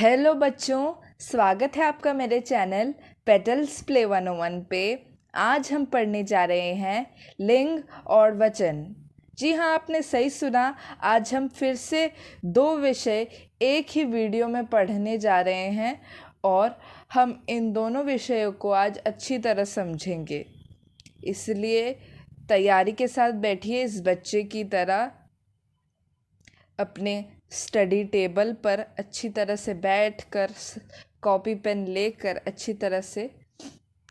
Hello बच्चों, स्वागत है आपका मेरे चैनल पेटल्स प्ले 101 पे। आज हम पढ़ने जा रहे हैं लिंग और वचन। जी हाँ, आपने सही सुना। आज हम फिर से दो विषय एक ही वीडियो में पढ़ने जा रहे हैं और हम इन दोनों विषयों को आज अच्छी तरह समझेंगे। इसलिए तैयारी के साथ बैठिए, इस बच्चे की तरह अपने स्टडी टेबल पर अच्छी तरह से बैठकर कॉपी पेन लेकर अच्छी तरह से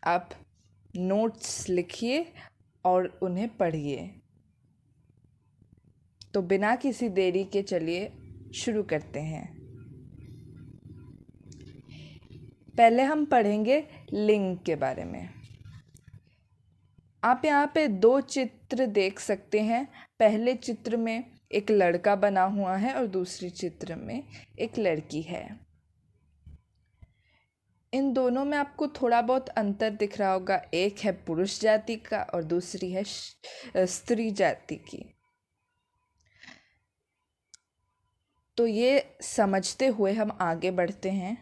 आप नोट्स लिखिए और उन्हें पढ़िए। तो बिना किसी देरी के चलिए शुरू करते हैं। पहले हम पढ़ेंगे लिंग के बारे में। आप यहाँ पे दो चित्र देख सकते हैं। पहले चित्र में एक लड़का बना हुआ है और दूसरी चित्र में एक लड़की है। इन दोनों में आपको थोड़ा बहुत अंतर दिख रहा होगा। एक है पुरुष जाति का और दूसरी है स्त्री जाति की। तो ये समझते हुए हम आगे बढ़ते हैं।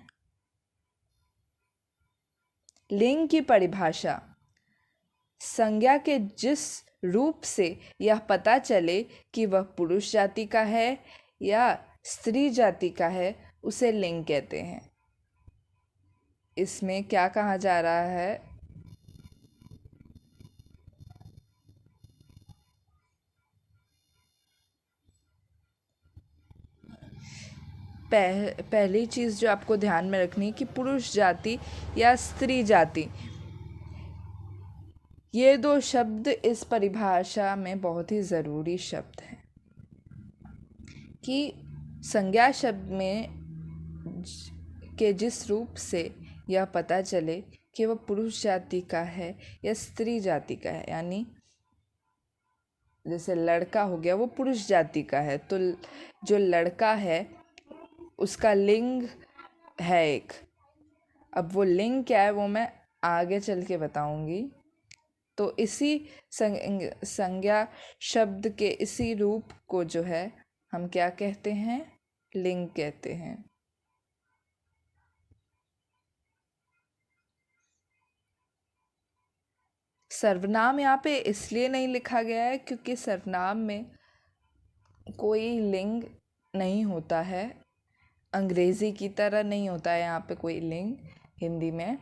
लिंग की परिभाषा: संज्ञा के जिस रूप से यह पता चले कि वह पुरुष जाति का है या स्त्री जाति का है उसे लिंग कहते हैं। इसमें क्या कहा जा रहा है? पहली चीज़ जो आपको ध्यान में रखनी है कि पुरुष जाति या स्त्री जाति, ये दो शब्द इस परिभाषा में बहुत ही ज़रूरी शब्द हैं कि संज्ञा शब्द में के जिस रूप से यह पता चले कि वह पुरुष जाति का है या स्त्री जाति का है। यानी जैसे लड़का हो गया, वो पुरुष जाति का है, तो जो लड़का है उसका लिंग है एक। अब वो लिंग क्या है वो मैं आगे चल के बताऊंगी। तो इसी संज्ञा शब्द के इसी रूप को जो है हम क्या कहते हैं? लिंग कहते हैं। सर्वनाम यहाँ पे इसलिए नहीं लिखा गया है क्योंकि सर्वनाम में कोई लिंग नहीं होता है। अंग्रेज़ी की तरह नहीं होता है यहाँ पे कोई लिंग। हिंदी में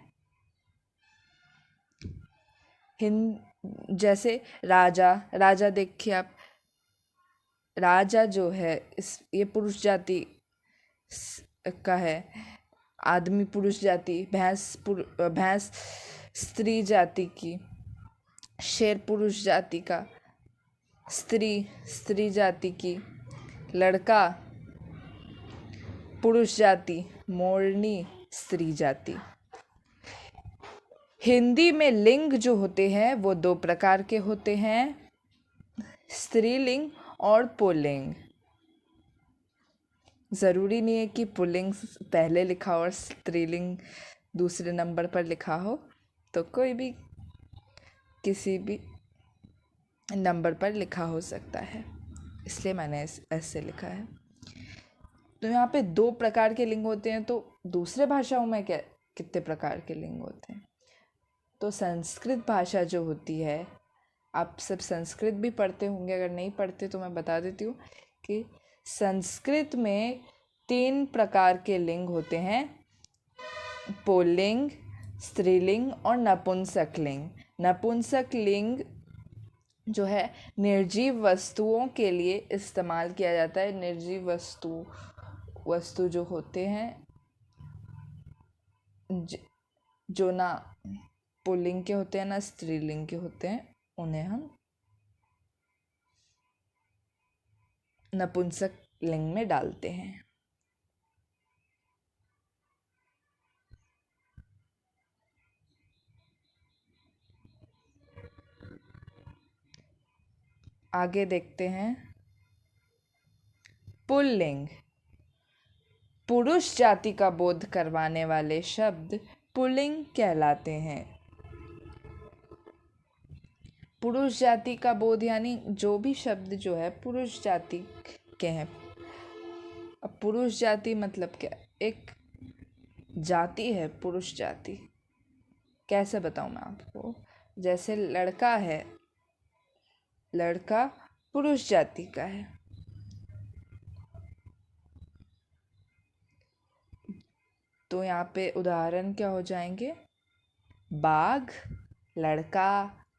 जैसे राजा देखिए आप, राजा जो है ये पुरुष जाति का है। आदमी पुरुष जाति, भैंस स्त्री जाति की, शेर पुरुष जाति का, स्त्री जाति की, लड़का पुरुष जाति, मोरनी स्त्री जाति। हिंदी में लिंग जो होते हैं वो दो प्रकार के होते हैं, स्त्रीलिंग और पुल्लिंग। ज़रूरी नहीं है कि पुल्लिंग पहले लिखा हो और स्त्रीलिंग दूसरे नंबर पर लिखा हो, तो कोई भी किसी भी नंबर पर लिखा हो सकता है, इसलिए मैंने ऐसे लिखा है। तो यहाँ पे दो प्रकार के लिंग होते हैं। तो दूसरे भाषाओं में कितने प्रकार के लिंग होते हैं? तो संस्कृत भाषा जो होती है, आप सब संस्कृत भी पढ़ते होंगे, अगर नहीं पढ़ते तो मैं बता देती हूँ कि संस्कृत में 3 प्रकार के लिंग होते हैं: पुल्लिंग, स्त्रीलिंग और नपुंसक लिंग। नपुंसक लिंग जो है निर्जीव वस्तुओं के लिए इस्तेमाल किया जाता है। निर्जीव वस्तु जो होते हैं जो ना पुल्लिंग के होते हैं ना स्त्रीलिंग के होते हैं, उन्हें हम नपुंसक लिंग में डालते हैं। आगे देखते हैं। पुल्लिंग, पुरुष जाति का बोध करवाने वाले शब्द पुल्लिंग कहलाते हैं। पुरुष जाति का बोध यानी जो भी शब्द जो है पुरुष जाति के हैं। अब पुरुष जाति मतलब क्या? एक जाति है पुरुष जाति। कैसे बताऊं मैं आपको? जैसे लड़का है, लड़का पुरुष जाति का है। तो यहाँ पे उदाहरण क्या हो जाएंगे? बाघ, लड़का,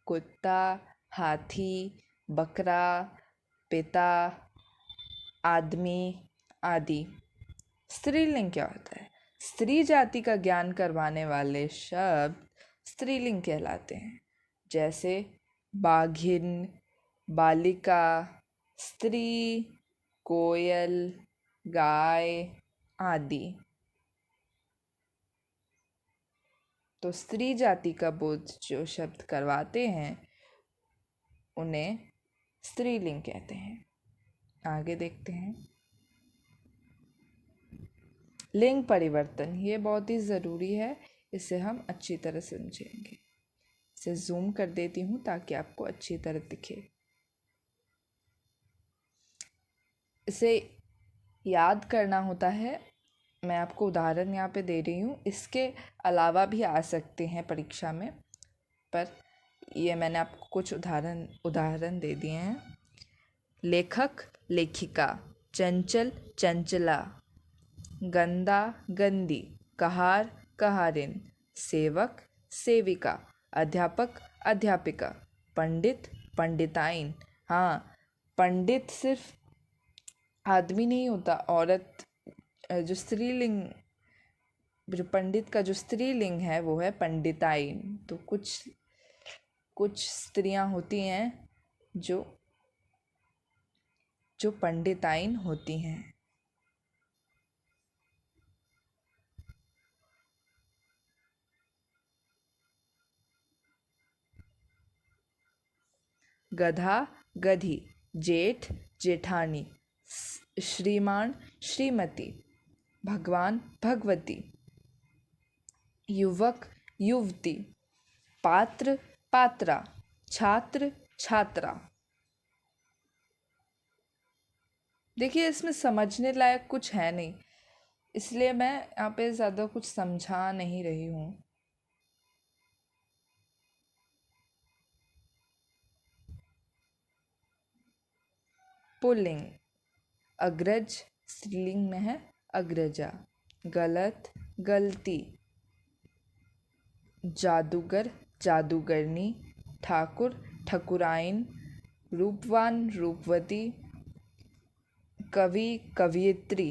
कुत्ता, हाथी, बकरा, पिता, आदमी आदि। स्त्रीलिंग क्या होता है? स्त्री जाति का ज्ञान करवाने वाले शब्द स्त्रीलिंग कहलाते हैं। जैसे बाघिन, बालिका, स्त्री, कोयल, गाय आदि। तो स्त्री जाति का बोध जो शब्द करवाते हैं उन्हें स्त्रीलिंग कहते हैं। आगे देखते हैं। लिंग परिवर्तन, ये बहुत ही ज़रूरी है, इसे हम अच्छी तरह समझेंगे। इसे जूम कर देती हूँ ताकि आपको अच्छी तरह दिखे। इसे याद करना होता है। मैं आपको उदाहरण यहाँ पे दे रही हूँ, इसके अलावा भी आ सकते हैं परीक्षा में, पर ये मैंने आपको कुछ उदाहरण दे दिए हैं। लेखक, लेखिका, चंचल, चंचला, गंदा, गंदी, कहार, कहारिन, सेवक, सेविका, अध्यापक, अध्यापिका, पंडित, पंडिताइन। हाँ, पंडित सिर्फ आदमी नहीं होता, औरत। जो स्त्रीलिंग, जो पंडित का जो स्त्रीलिंग है वो है पंडिताइन। तो कुछ स्त्रियां होती हैं जो पंडिताइन होती हैं। गधा, गधी, जेठ, जेठानी, श्रीमान, श्रीमती, भगवान, भगवती, युवक, युवती, पात्र, पात्रा, छात्र, छात्रा। देखिए, इसमें समझने लायक कुछ है नहीं, इसलिए मैं यहाँ पे ज़्यादा कुछ समझा नहीं रही हूँ। पुल्लिंग, अग्रज स्त्रीलिंग में है अग्रजा, गलत, गलती, जादूगर, जादूगरनी, ठाकुर, ठकुराइन, रूपवान, रूपवती, कवि, कवियत्री।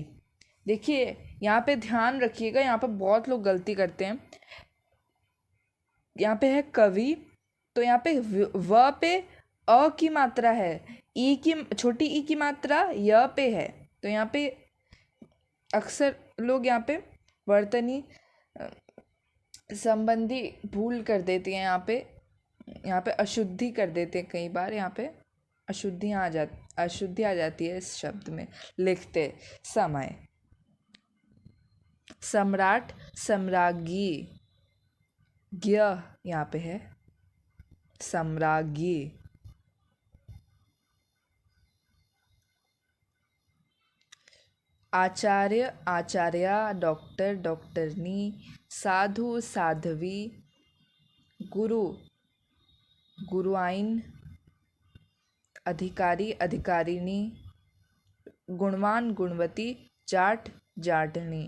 देखिए, यहाँ पे ध्यान रखिएगा, यहाँ पे बहुत लोग गलती करते हैं। यहाँ पे है कवि, तो यहाँ पे व पे अ की मात्रा है, ई की छोटी ई की मात्रा य पे है। तो यहाँ पे अक्सर लोग यहाँ पे वर्तनी संबंधी भूल कर देती हैं। यहाँ पे अशुद्धि कर देते हैं, कई बार यहाँ पे अशुद्धि आ जाती है इस शब्द में लिखते समय। सम्राट, सम्राज्ञी, ज्ञ यहाँ पे है सम्राज्ञी। आचार्य, आचार्या, डॉक्टर, डॉक्टरनी, साधु, साध्वी, गुरु, गुरुआइन, अधिकारी, अधिकारिणी, गुणवान, गुणवती, जाट, जाटनी,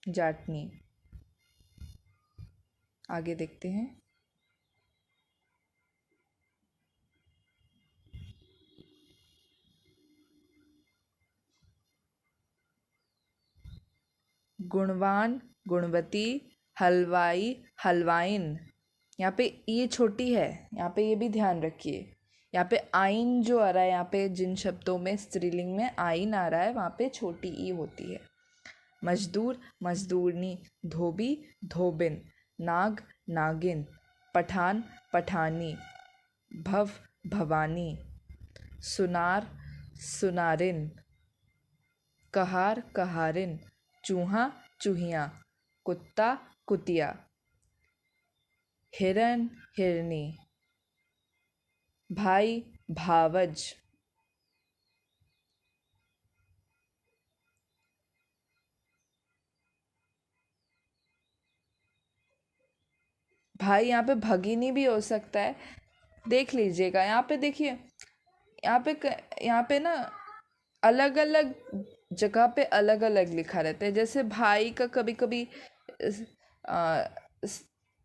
जाटनी। आगे देखते हैं। गुणवान, गुणवती, हलवाई, हलवाइन। यहाँ पे ये छोटी है, यहाँ पे ये भी ध्यान रखिए। यहाँ पे आइन जो आ रहा है, यहाँ पे जिन शब्दों में स्त्रीलिंग में आइन आ रहा है वहाँ पे छोटी ई होती है। मजदूर, मजदूरनी, धोबी, धोबिन, नाग, नागिन, पठान, पठानी, भव, भवानी, सुनार, सुनारिन, कहार, कहारिन, चूहा, चूहिया, कुत्ता, कुतिया, हिरन, हिरनी, भाई, भावज। भाई यहाँ पे भगिनी भी हो सकता है, देख लीजिएगा। यहाँ पे देखिए, यहाँ पे ना अलग अलग जगह पे अलग अलग लिखा रहता है। जैसे भाई का कभी कभी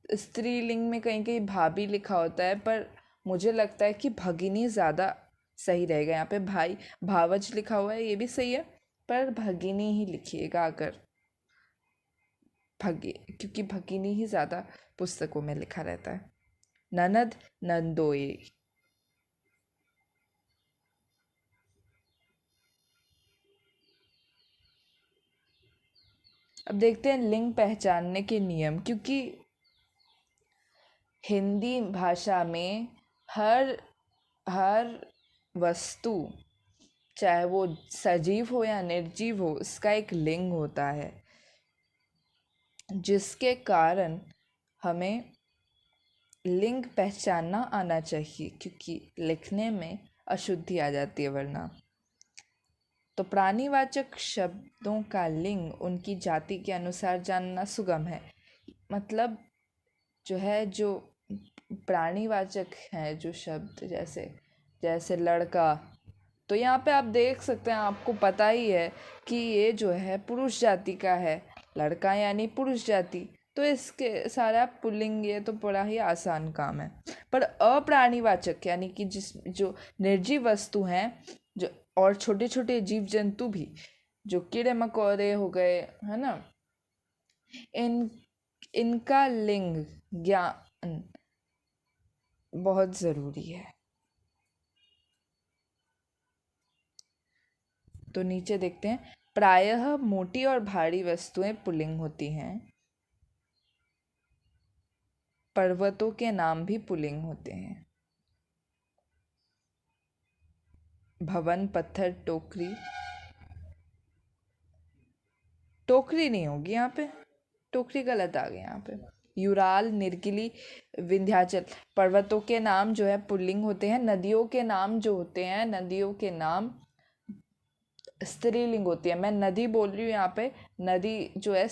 स्त्रीलिंग में कहीं कहीं भाभी लिखा होता है, पर मुझे लगता है कि भगिनी ज़्यादा सही रहेगा। यहाँ पे भाई भावज लिखा हुआ है, ये भी सही है, पर भगिनी ही लिखिएगा अगर क्योंकि भगिनी ही ज़्यादा पुस्तकों में लिखा रहता है। ननद, नंदोई। अब देखते हैं लिंग पहचानने के नियम, क्योंकि हिंदी भाषा में हर हर वस्तु, चाहे वो सजीव हो या निर्जीव हो, उसका एक लिंग होता है, जिसके कारण हमें लिंग पहचानना आना चाहिए, क्योंकि लिखने में अशुद्धि आ जाती है वरना। तो प्राणीवाचक शब्दों का लिंग उनकी जाति के अनुसार जानना सुगम है। मतलब जो प्राणीवाचक हैं जो शब्द, जैसे जैसे लड़का, तो यहाँ पे आप देख सकते हैं, आपको पता ही है कि ये जो है पुरुष जाति का है, लड़का यानी पुरुष जाति, तो इसके सारा पुल्लिंग, ये तो बड़ा ही आसान काम है। पर अप्राणीवाचक यानी कि जो निर्जीव वस्तु हैं, जो और छोटे छोटे जीव जंतु भी, जो कीड़े मकोड़े हो गए, है ना, इन इनका लिंग ज्ञान बहुत ज़रूरी है। तो नीचे देखते हैं, प्रायः मोटी और भारी वस्तुएं पुल्लिंग होती हैं। पर्वतों के नाम भी पुल्लिंग होते हैं। भवन, पत्थर, टोकरी। टोकरी नहीं होगी यहाँ पे, टोकरी गलत आ गई यहाँ पे। यूराल, निर्गिली, विंध्याचल। पर्वतों के नाम जो है पुल्लिंग होते हैं। नदियों के नाम जो होते हैं, नदियों के नाम स्त्रीलिंग होती है। मैं नदी बोल रही हूँ यहाँ पे, नदी जो है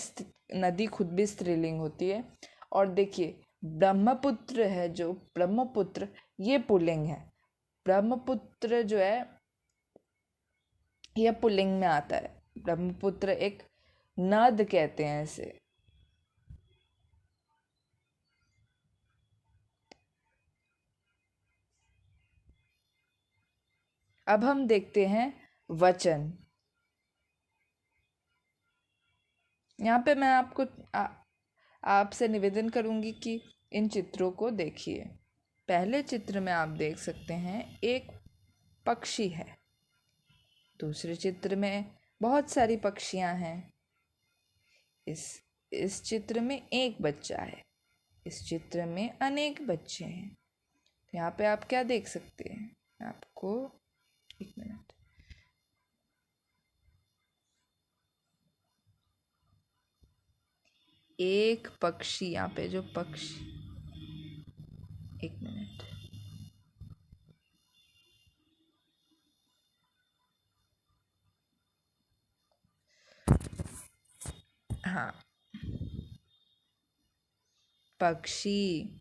नदी खुद भी स्त्रीलिंग होती है। और देखिए, ब्रह्मपुत्र है, जो ब्रह्मपुत्र, ये पुल्लिंग है। ब्रह्मपुत्र जो है यह पुल्लिंग में आता है। ब्रह्मपुत्र एक नद कहते हैं इसे। अब हम देखते हैं वचन। यहाँ पे मैं आपसे निवेदन करूंगी कि इन चित्रों को देखिए। पहले चित्र में आप देख सकते हैं एक पक्षी है। दूसरे चित्र में बहुत सारी पक्षियां हैं। इस चित्र में एक बच्चा है। इस चित्र में अनेक बच्चे हैं। तो यहाँ पे आप क्या देख सकते हैं? आपको एक मिनट, एक पक्षी, यहाँ पे जो पक्षी, एक मिनट, हाँ, पक्षी,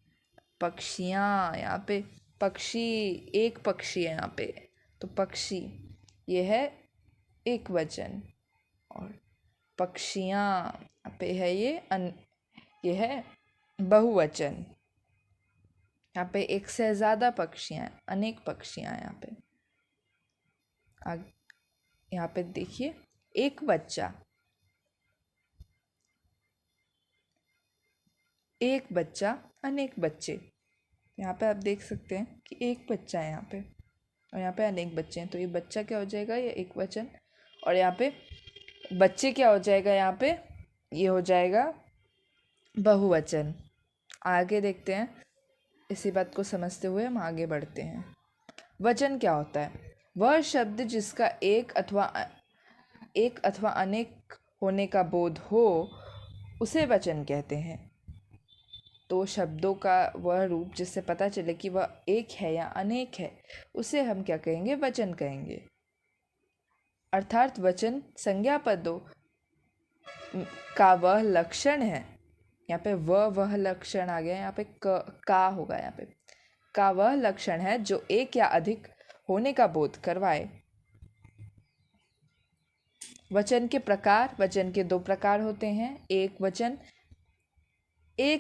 पक्षियाँ, यहाँ पे पक्षी, एक पक्षी है यहाँ पे, तो पक्षी ये है एक वचन। और पक्षियाँ यहाँ पे है ये है बहुवचन। यहाँ पे एक से ज़्यादा पक्षियाँ, अनेक पक्षियाँ हैं यहाँ पे। यहाँ पे देखिए, एक बच्चा, एक बच्चा, अनेक बच्चे। यहाँ पे आप देख सकते हैं कि एक बच्चा है यहाँ पे, और यहाँ पे अनेक बच्चे हैं। तो ये बच्चा क्या हो जाएगा? ये एक वचन। और यहाँ पे बच्चे क्या हो जाएगा? यहाँ पे ये हो जाएगा बहुवचन। आगे देखते हैं। इसी बात को समझते हुए हम आगे बढ़ते हैं। वचन क्या होता है? वह शब्द जिसका एक अथवा अनेक होने का बोध हो, उसे वचन कहते हैं। तो शब्दों का वह रूप जिससे पता चले कि वह एक है या अनेक है, उसे हम क्या कहेंगे? वचन कहेंगे। अर्थात वचन संज्ञा पदों का वह लक्षण है यहाँ पे वह लक्षण आ गया, यहाँ पे का होगा, यहाँ पे का वह लक्षण है जो एक या अधिक होने का बोध करवाए। वचन के प्रकार, वचन के दो प्रकार होते हैं। एक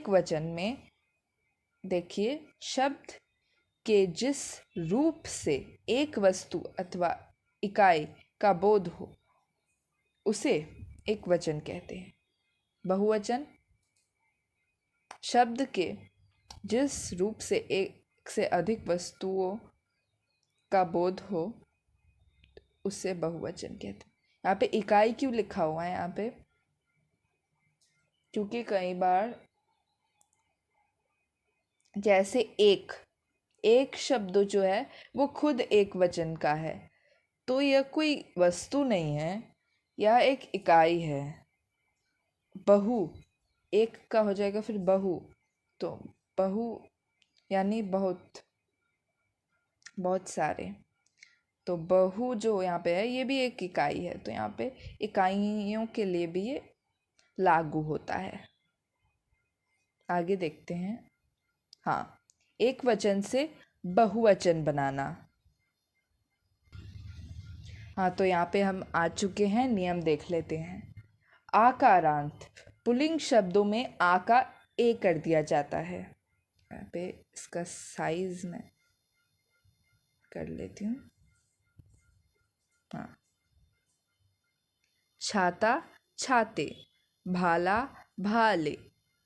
वचन में देखिए, शब्द के जिस रूप से एक वस्तु अथवा इकाई का बोध हो उसे एक वचन कहते हैं। बहुवचन, शब्द के जिस रूप से एक से अधिक वस्तुओं का बोध हो उसे बहुवचन कहते हैं। यहाँ पे इकाई क्यों लिखा हुआ है यहाँ पे? क्योंकि कई बार जैसे एक शब्द जो है वो खुद एक वचन का है, तो यह कोई वस्तु नहीं है, यह एक इकाई है। बहु, एक का हो जाएगा फिर बहु, तो बहु यानी बहुत, बहुत सारे। तो बहु जो यहाँ पे है ये भी एक इकाई है, तो यहाँ पे इकाइयों के लिए भी ये लागू होता है। आगे देखते हैं। हाँ, एक वचन से बहुवचन बनाना। हाँ, तो यहाँ पे हम आ चुके हैं, नियम देख लेते हैं। आकारांत, पुल्लिंग शब्दों में आ का ए कर दिया जाता है। यहाँ पे इसका साइज में कर लेती हूँ। हाँ, छाता छाते, भाला भाले,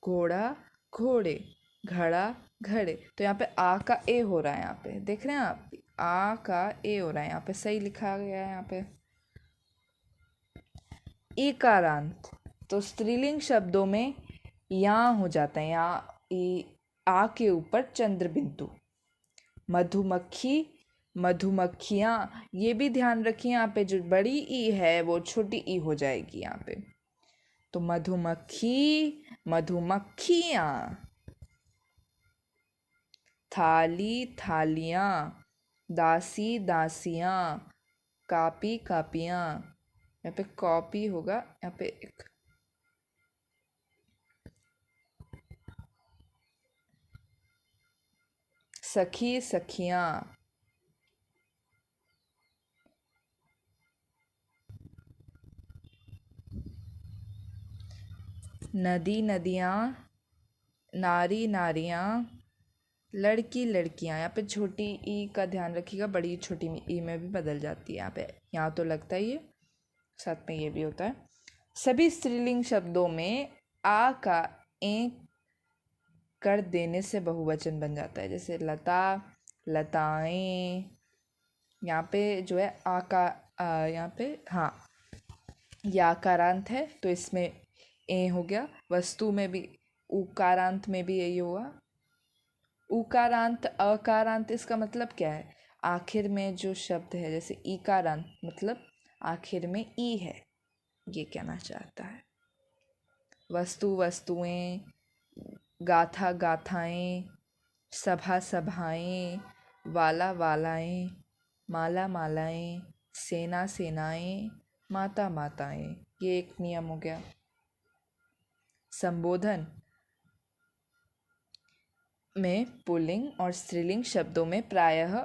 घोड़ा घोड़े, घड़ा घड़े। तो यहाँ पे आ का ए हो रहा है, यहाँ पे देख रहे हैं आप, आ का ए हो रहा है, यहाँ पे सही लिखा गया है। यहाँ पे इकारांत, तो स्त्रीलिंग शब्दों में यहाँ हो जाता है, यहाँ आ के ऊपर चंद्र बिंदु। मधुमक्खी मधुमक्खियाँ, ये भी ध्यान रखिए यहाँ पे जो बड़ी ई है वो छोटी ई हो जाएगी यहाँ पे। तो मधुमक्खी मधुमक्खियाँ। थाली थालियाँ, दासी दासियाँ, कापी कापियाँ। यहाँ पे कॉपी होगा, यहाँ पे एक सखी सखियाँ। नदी नदियाँ, नारी नारियाँ, लड़की लड़कियाँ। यहाँ पे छोटी ई का ध्यान रखिएगा, बड़ी छोटी ई में भी बदल जाती है यहाँ पे। यहाँ तो लगता ही है, साथ में ये भी होता है। सभी स्त्रीलिंग शब्दों में आ का ए कर देने से बहुवचन बन जाता है। जैसे लता लताएं, यहाँ पे जो है आ का यहाँ पे हाँ या आकारांत है तो इसमें ए हो गया। वस्तु में भी उकारांत में भी यही होगा। उकारांत अकारांत, इसका मतलब क्या है? आखिर में जो शब्द है, जैसे ईकारांत मतलब आखिर में ई है, ये कहना चाहता है। वस्तु वस्तुएं, गाथा गाथाएं, सभा सभाएं, वाला वालाएं, माला मालाएं, सेना सेनाएं, माता माताएं। ये एक नियम हो गया। संबोधन में पुल्लिंग और स्त्रीलिंग शब्दों में प्रायः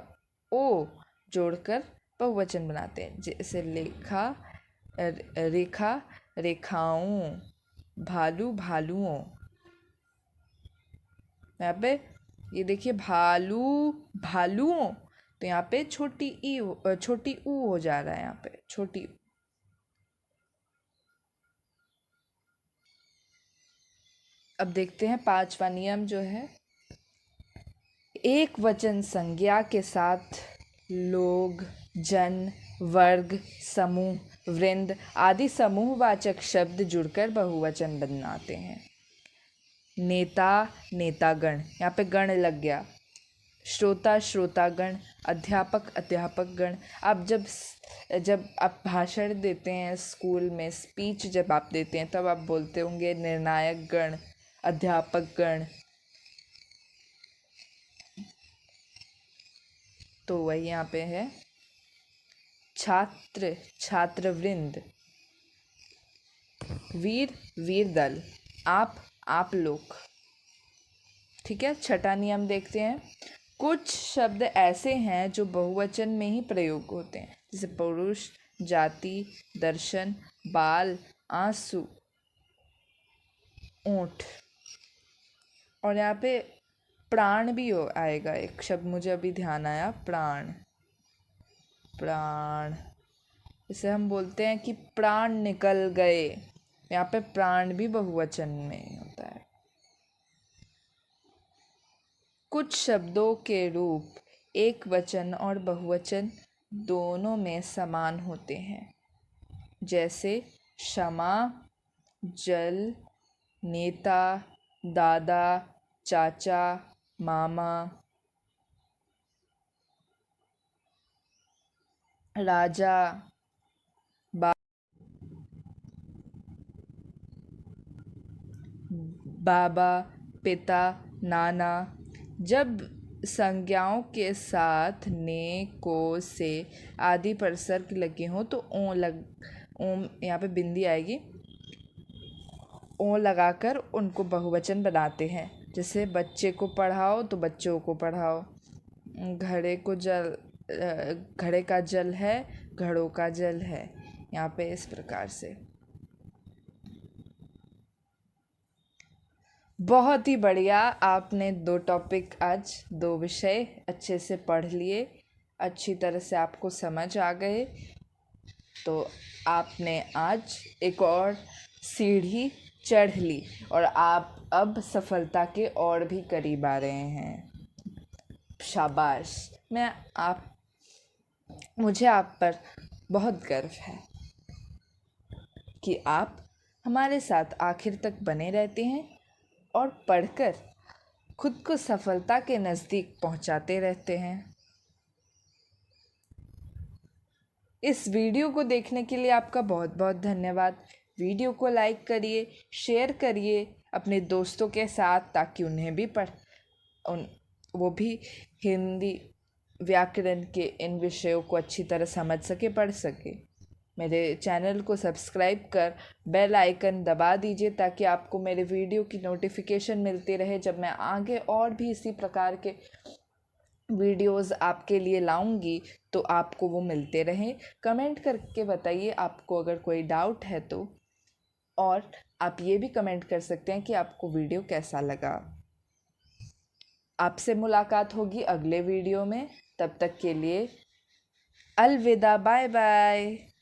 ओ जोड़कर बहुवचन बनाते हैं। जैसे लेखा रेखा रेखाओं, भालू भालुओं। यहाँ पे ये देखिए भालू भालुओं, तो यहाँ पे छोटी ऊ हो जा रहा है, यहाँ पे छोटी। अब देखते हैं पांचवा नियम जो है, एक वचन संज्ञा के साथ लोग, जन, वर्ग, समूह, वृंद आदि समूहवाचक शब्द जुड़कर बहुवचन बनाते हैं। नेता नेतागण, यहाँ पे गण लग गया। श्रोता श्रोतागण, अध्यापक अध्यापकगण। आप जब आप भाषण देते हैं स्कूल में, स्पीच जब आप देते हैं, तब आप बोलते होंगे निर्णायक गण, अध्यापकगण। तो वही यहाँ पे है। छात्र छात्रवृंद, वीर वीर दल, आप आप लोग। ठीक है, छठा नियम देखते हैं। कुछ शब्द ऐसे हैं जो बहुवचन में ही प्रयोग होते हैं, जैसे पुरुष, जाति, दर्शन, बाल, आंसू, ऊंट। और यहाँ पे प्राण भी आएगा, एक शब्द मुझे अभी ध्यान आया, प्राण। प्राण, इसे हम बोलते हैं कि प्राण निकल गए। यहाँ पे प्राण भी बहुवचन में होता है। कुछ शब्दों के रूप एक वचन और बहुवचन दोनों में समान होते हैं, जैसे क्षमा, जल, नेता, दादा, चाचा, मामा, राजा, बाबा, पिता, नाना। जब संज्ञाओं के साथ ने, को, से आदि परसर्ग लगे हों तो ओम यहाँ पे बिंदी आएगी, ओ लगाकर उनको बहुवचन बनाते हैं। जैसे बच्चे को पढ़ाओ तो बच्चों को पढ़ाओ, घड़े का जल है, घड़ों का जल है। यहाँ पे इस प्रकार से। बहुत ही बढ़िया, आपने 2 टॉपिक, आज 2 विषय अच्छे से पढ़ लिए, अच्छी तरह से आपको समझ आ गए। तो आपने आज एक और सीढ़ी चढ़ ली और आप अब सफलता के और भी करीब आ रहे हैं। शाबाश। मुझे आप पर बहुत गर्व है कि आप हमारे साथ आखिर तक बने रहते हैं और पढ़कर खुद को सफलता के नज़दीक पहुंचाते रहते हैं। इस वीडियो को देखने के लिए आपका बहुत बहुत धन्यवाद। वीडियो को लाइक करिए, शेयर करिए अपने दोस्तों के साथ, ताकि उन्हें भी वो भी हिंदी व्याकरण के इन विषयों को अच्छी तरह समझ सके, पढ़ सके। मेरे चैनल को सब्सक्राइब कर बेल आइकन दबा दीजिए, ताकि आपको मेरे वीडियो की नोटिफिकेशन मिलती रहे जब मैं आगे और भी इसी प्रकार के वीडियोस आपके लिए लाऊंगी, तो आपको वो मिलते रहें। कमेंट करके बताइए आपको अगर कोई डाउट है तो, और आप ये भी कमेंट कर सकते हैं कि आपको वीडियो कैसा लगा। आपसे मुलाकात होगी अगले वीडियो में, तब तक के लिए अलविदा, बाय बाय।